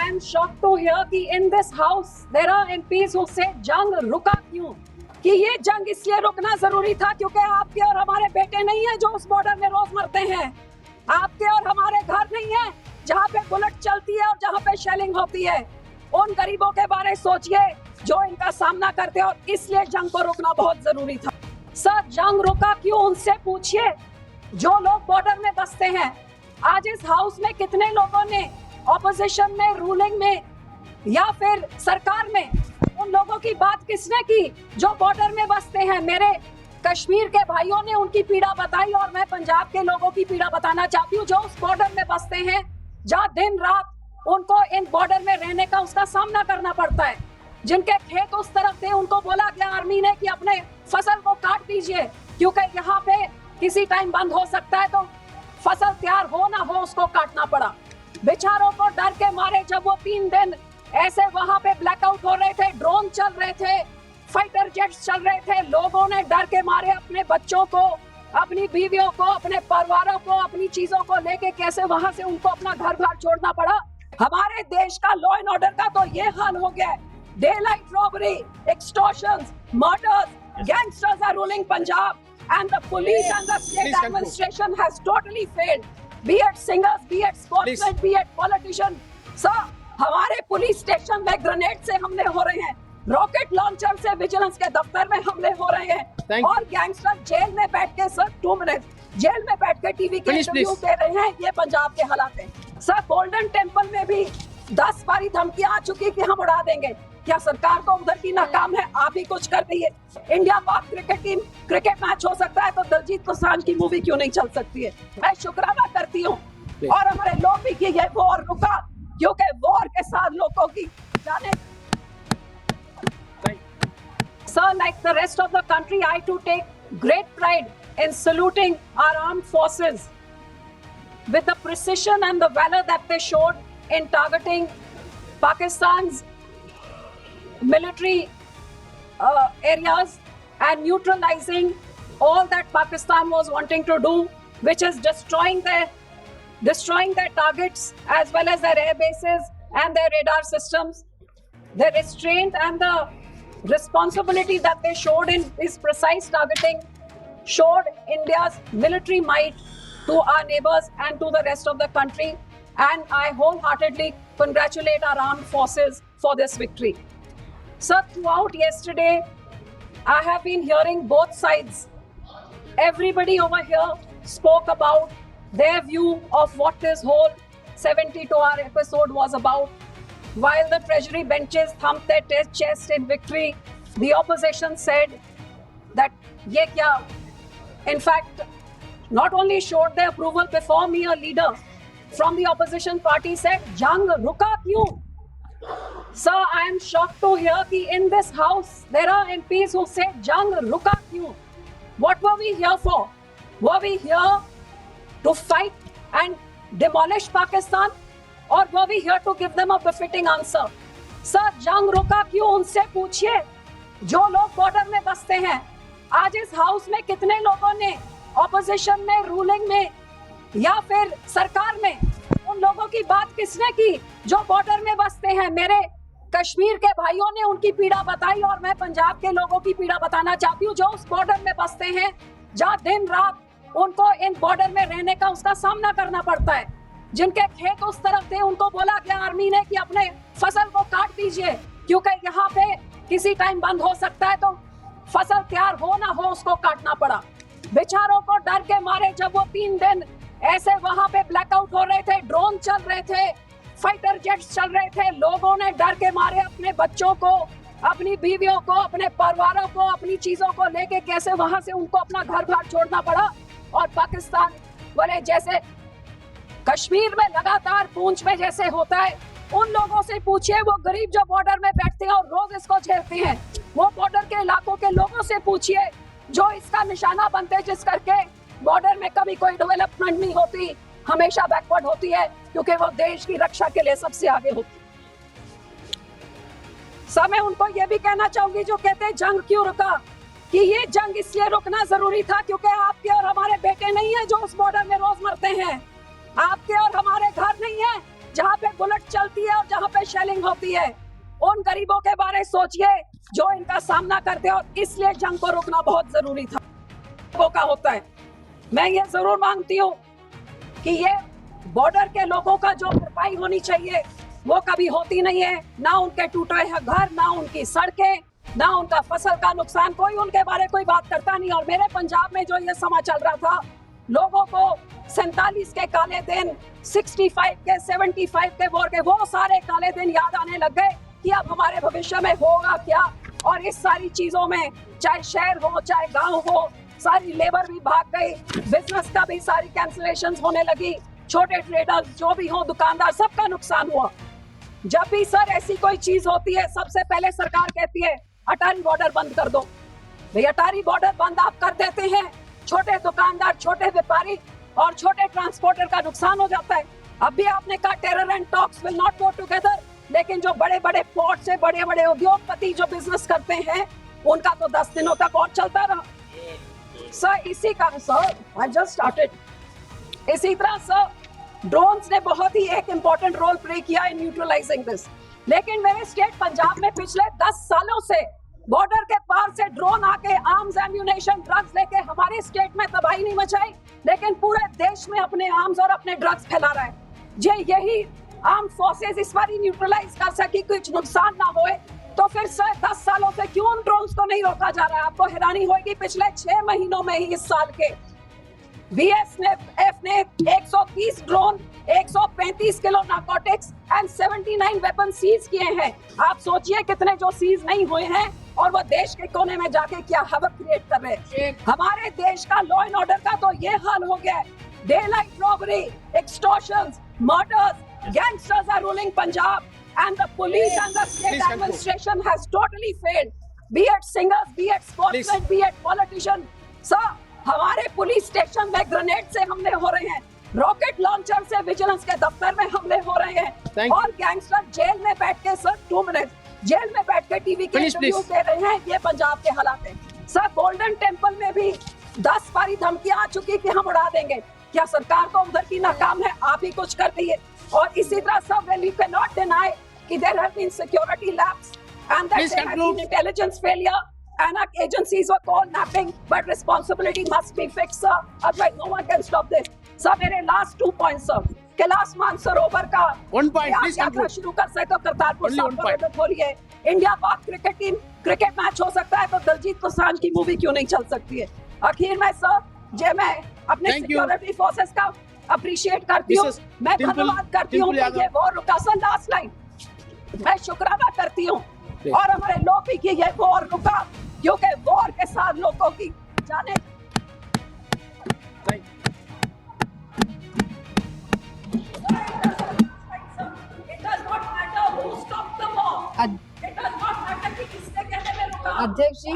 am shocked to hear कि in this house there are MPs who say जंग रुका क्यों, कि ये जंग इसलिए रुकना जरूरी था क्योंकि आपके और हमारे बेटे नहीं है जो उस बॉर्डर में रोज मरते हैं, आपके और हमारे घर नहीं है जहाँ पे बुलेट चलती है और जहाँ पे शेलिंग होती है। उन गरीबों के बारे सोचिए जो इनका सामना करते हैं और इसलिए जंग को रुकना बहुत जरूरी था। सर जंग रुका क्यों उनसे पूछिए जो लोग बॉर्डर में बसते हैं। आज इस हाउस में कितने लोगों ने ऑपोजिशन में, रूलिंग में या फिर सरकार में उन लोगों की बात किसने की जो बॉर्डर में बसते हैं। मेरे कश्मीर के भाइयों ने उनकी पीड़ा बताई और मैं पंजाब के लोगों की पीड़ा बताना चाहती हूँ जो उस बॉर्डर में बसते हैं, जहाँ दिन रात उनको इन बॉर्डर में रहने का उसका सामना करना पड़ता है। जिनके खेत उस तरफ थे उनको बोला गया आर्मी ने कि अपने फसल को काट दीजिए क्योंकि यहाँ पे किसी टाइम बंद हो सकता है, तो फसल तैयार हो ना हो उसको काटना पड़ा। बेचारों को डर के मारे जब वो 3 दिन ऐसे वहां पे ब्लैकआउट हो रहे थे, ड्रोन चल रहे थे, फाइटर जेट्स चल रहे थे, लोगों ने डर के मारे अपने बच्चों को, अपनी बीवियों को, अपने परिवारों को, अपनी चीजों को लेके कैसे वहां से उनको अपना घर बार छोड़ना पड़ा। हमारे देश का लॉ एंड ऑर्डर का तो ये हाल हो गया है। Day light robbery, extortions, murders, gangsters are ruling Punjab and the police and the state administration has totally failed. Be it singers, be it sportsmen, be it politicians. Sir, हमारे police station में grenade से हमले हो रहे हैं, rocket launcher से vigilance के दफ्तर में हमले हो रहे हैं और गैंगस्टर जेल में बैठ के सर 2 मिनट जेल में बैठ के टीवी के इंटरव्यू दे रहे हैं। ये पंजाब के हालात हैं। सर गोल्डन टेम्पल में भी 10 बारी धमकियां आ चुकी कि हम उड़ा देंगे। क्या सरकार को उधर की नाकाम है? आप ही कुछ कर रही है। इंडिया पाक क्रिकेट टीम क्रिकेट मैच हो सकता है तो दलजीत दोसांझ की मूवी क्यों नहीं चल सकती है? मैं शुक्राना करती हूँ और हमारे लोग भी कि ये वॉर रुका क्योंकि वॉर के साथ लोगों की जाने। Sir, like the rest of the country, I too take great pride in saluting our armed forces with the precision and the valor that they showed in targeting Pakistan's military areas and neutralizing all that Pakistan was wanting to do, which is destroying their targets as well as their air bases and their radar systems. The restraint and the responsibility that they showed in this precise targeting showed India's military might to our neighbors and to the rest of the country, and I wholeheartedly congratulate our armed forces for this victory. Sir, throughout yesterday, I have been hearing both sides. Everybody over here spoke about their view of what this whole 72-hour episode was about. While the Treasury benches thumped their chest in victory, the opposition said that ye kya? In fact, not only showed their approval before me, a leader from the opposition party said, "Jang ruka kyun?" Sir, I am shocked to hear that in this house there are MPs who say jang ruka kyun. What were we here for? Were we here to fight and demolish Pakistan, or were we here to give them a befitting answer? Sir, jang ruka kyun उनसे पूछिए जो लोग border में बसते हैं। आज इस house में कितने लोगों ने ऑपोजिशन में, रूलिंग में या फिर सरकार में उन लोगों की बात किसने की जो बॉर्डर में बसते हैं। मेरे कश्मीर के भाइयों ने उनकी पीड़ा बताई और मैं पंजाब के लोगों की पीड़ा बताना चाहती हूँ जो उस बॉर्डर में बसते हैं, जहाँ दिन रात उनको इन बॉर्डर में रहने का उसका सामना करना पड़ता है। जिनके खेत उस तरफ थे उनको बोला गया आर्मी ने कि अपने फसल को काट दीजिए क्योंकि यहाँ पे किसी टाइम बंद हो सकता है, तो फसल तैयार हो ना हो उसको काटना पड़ा। बेचारों को डर के मारे जब वो 3 दिन ऐसे वहां पे ब्लैकआउट हो रहे थे, ड्रोन चल रहे थे, फाइटर जेट्स चल रहे थे, लोगों ने डर के मारे अपने बच्चों को, अपनी बीवियों को, अपने परिवारों को, अपनी चीजों को लेके कैसे वहां से उनको अपना घर बार छोड़ना पड़ा। और पाकिस्तान वाले जैसे कश्मीर में लगातार पूंछ में जैसे होता है, उन लोगों से पूछिए वो गरीब जो बॉर्डर में बैठते हैं और रोज इसको झेलते हैं। वो बॉर्डर के इलाकों के लोगों से पूछिए जो इसका निशाना बनते हैं, जिस करके बॉर्डर में कभी कोई डेवलपमेंट नहीं होती, हमेशा बैकवर्ड होती है क्योंकि वो देश की रक्षा के लिए सबसे आगे होती है। सब मैं उनको ये भी कहना चाहूंगी जो कहते हैं जंग क्यों रुका, कि ये जंग इसलिए रुकना जरूरी था क्योंकि आपके और हमारे बेटे नहीं है जो उस बॉर्डर में रोज मरते हैं, आपके और हमारे घर नहीं है जहाँ पे बुलेट चलती है और जहाँ पे शेलिंग होती है, उन गरीबों के बारे सोचिए जो इनका सामना करते हैं, और इसलिए जंग को रुकना बहुत जरूरी था। लोगों का होता है, मैं ये जरूर मांगती हूँ कि ये बॉर्डर के लोगों का जो भरपाई होनी चाहिए वो कभी होती नहीं है, ना उनके टूटे हैं घर, ना उनकी सड़कें, ना उनका फसल का नुकसान, कोई उनके बारे कोई बात करता नहीं। और मेरे पंजाब में जो ये समा चल रहा था, लोगों को 47 के काले दिन, 65 के, 75 के वॉर के, वो सारे काले दिन याद आने लग गए कि अब हमारे भविष्य में होगा क्या। और इस सारी चीजों में चाहे शहर हो चाहे गांव हो, सारी लेबर भी भाग गई, बिजनेस का भी सारी कैंसिलेशन होने लगी, छोटे ट्रेडर्स जो भी हो, दुकानदार, सबका नुकसान हुआ। जब भी सर ऐसी कोई चीज होती है, सबसे पहले सरकार कहती है अटारी बॉर्डर बंद कर दो। भाई अटारी बॉर्डर बंद आप कर देते हैं, छोटे दुकानदार, छोटे व्यापारी और छोटे ट्रांसपोर्टर का नुकसान हो जाता है। अब भी आपने कहा terror and talks will not go together, लेकिन जो बड़े बड़े पोर्ट से बड़े बड़े उद्योगपति जो बिजनेस करते हैं, उनका तो 10 दिनों तक और चलता रहा। सर इसी का सर आई जस्ट स्टार्टेड। इसी तरह सर ड्रोन्स ने बहुत ही एक इम्पोर्टेंट रोल प्ले किया इन न्यूट्रलाइजिंग दिस, लेकिन मेरे स्टेट पंजाब में पिछले 10 सालों से बॉर्डर के पार से ड्रोन आके आर्म्स, एम्यूनेशन, ड्रग्स लेके हमारे स्टेट में तबाही नहीं मचाई, लेकिन पूरे देश में अपने आर्म्स और अपने ड्रग्स फैला रहा है। जे यही आर्म फोर्सेस इस बार न्यूट्रलाइज कर सके, कुछ नुकसान ना होए, तो फिर 10 सालों से क्यों उन ड्रोन्स को नहीं रोका जा रहा है? आपको हैरानी होगी, पिछले 6 महीनों में ही इस साल के बीएसएफ ने 130 drone, 135 kilo narcotics and 79 weapon seize किए हैं। आप सोचिए कितने जो सीज नहीं हुए हैं, और वो देश के कोने में जाके क्या हवक क्रिएट कर रहे हैं। हमारे देश का लॉ एंड ऑर्डर का तो ये हाल हो गया है, day light robbery, extortions, murders, gangsters are ruling Punjab, and the police and the state administration has totally failed, be it singers, be it sportsmen, be it politicians. Sir, हमारे police station में grenade से हमले हो रहे हैं, rocket launcher से vigilance के दफ्तर में हमले हो रहे हैं, और गैंगस्टर जेल में बैठ के, सर 2 मिनट, जेल में बैठ के टीवी के इंटरव्यू दे रहे हैं। ये पंजाब के हालात है। सर गोल्डन टेम्पल में भी 10 बारी धमकियां आ चुकी कि हम उड़ा देंगे। क्या सरकार को उधर की नाकाम है? आप ही कुछ कर रही है। और इसी तरह सब we cannot deny कि there have been security lapse and that there have been intelligence failure and our agencies were called napping, but responsibility must be fixed, sir. Otherwise no one can stop this. Sir, मेरे last 2 points, sir. Kailash Mansarovar का 1 point, please यात्रा शुरू कर सकते हो, करतारपुर साहिब खोलिए। India पाक cricket team cricket match हो सकता है, तो दलजीत दोसांझ की मूवी क्यों नहीं चल सकती है? आखिर में सर जे मैं अपने सिक्योरिटी फोर्सेस का अप्रिशिएट करती हूँ, मैं धन्यवाद करती हूँ कि ये वॉर रुका। सर लास्ट लाइन, मैं शुक्राना करती हूँ और हमारे लोग भी कि ये वॉर रुका, क्योंकि वॉर के साथ लोगों की जाने अध्यक्ष जी।